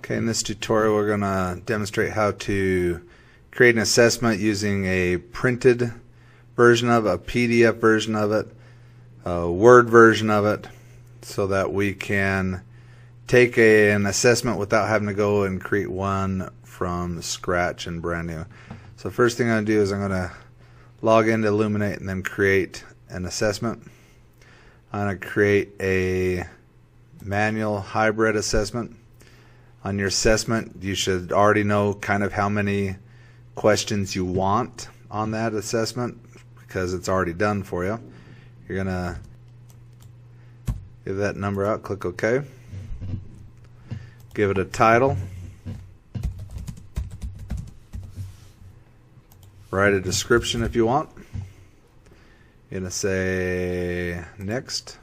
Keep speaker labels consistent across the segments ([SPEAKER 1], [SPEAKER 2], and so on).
[SPEAKER 1] Okay, in this tutorial we're going to demonstrate how to create an assessment using a printed version of it, a PDF version of it, a Word version of it, so that we can take an assessment without having to go and create one from scratch and brand new. So first thing I'm going to do is I'm going to log into Illuminate and then create an assessment. I'm going to create a manual hybrid assessment. On your assessment, you should already know kind of how many questions you want on that assessment because it's already done for you. You're going to give that number out, click OK. Give it a title. Write a description if you want. You're going to say next.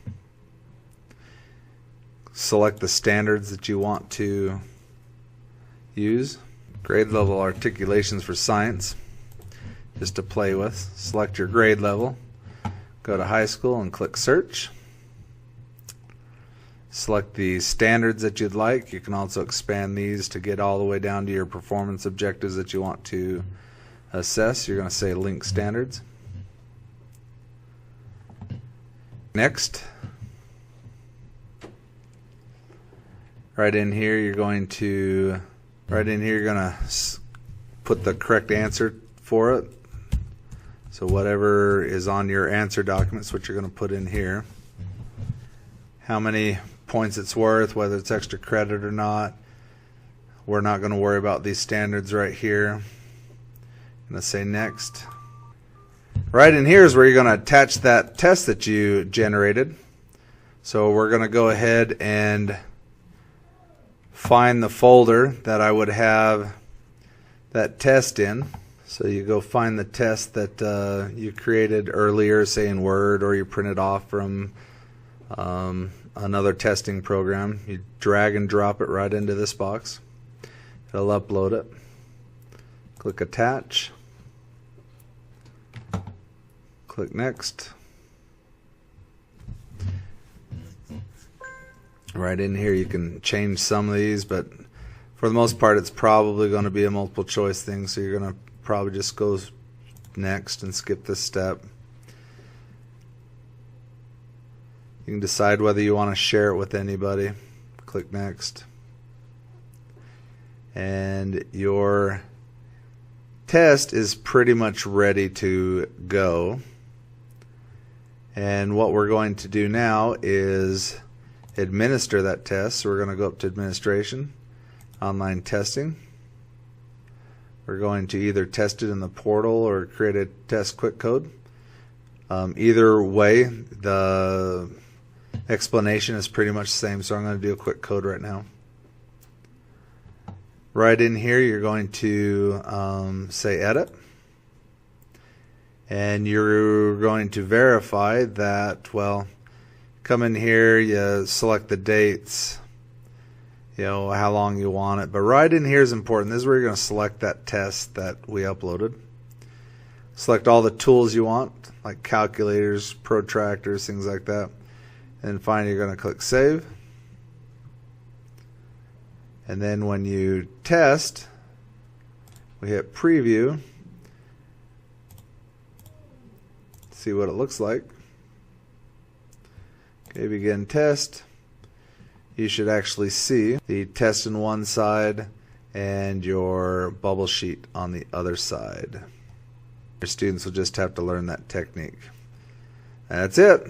[SPEAKER 1] Select the standards that you want to use. Grade level articulations for science, just to play with. Select your grade level. Go to high school and click search. Select the standards that you'd like. You can also expand these to get all the way down to your performance objectives that you want to assess. You're going to say link standards. Next. Right in here you're going to put the correct answer for it. So whatever is on your answer documents, what you're going to put in here. How many points it's worth, whether it's extra credit or not. We're not going to worry about these standards right here. I'm going to say next. Right in here is where you're going to attach that test that you generated. So we're going to go ahead and find the folder that I would have that test in. So you go find the test that you created earlier, say in Word, or you printed off from another testing program. You drag and drop it right into this box. It'll upload it. Click attach. Click next. Right in here you can change some of these, but for the most part it's probably going to be a multiple choice thing, so you're going to probably just go next and skip this step. You can decide whether you want to share it with anybody. Click next. And your test is pretty much ready to go. And what we're going to do now is administer that test. So we're going to go up to administration, online testing. We're going to either test it in the portal or create a test quick code. Either way, the explanation is pretty much the same, so I'm going to do a quick code right now. Right in here you're going to say edit, and you're going to verify that, well, come in here, you select the dates, how long you want it, but right in here is important. This is where you're going to select that test that we uploaded. Select all the tools you want, like calculators, protractors, things like that. And finally you're going to click save. And then when you test, we hit preview. See what it looks like. Okay, begin test. You should actually see the test on one side and your bubble sheet on the other side. Your students will just have to learn that technique. That's it.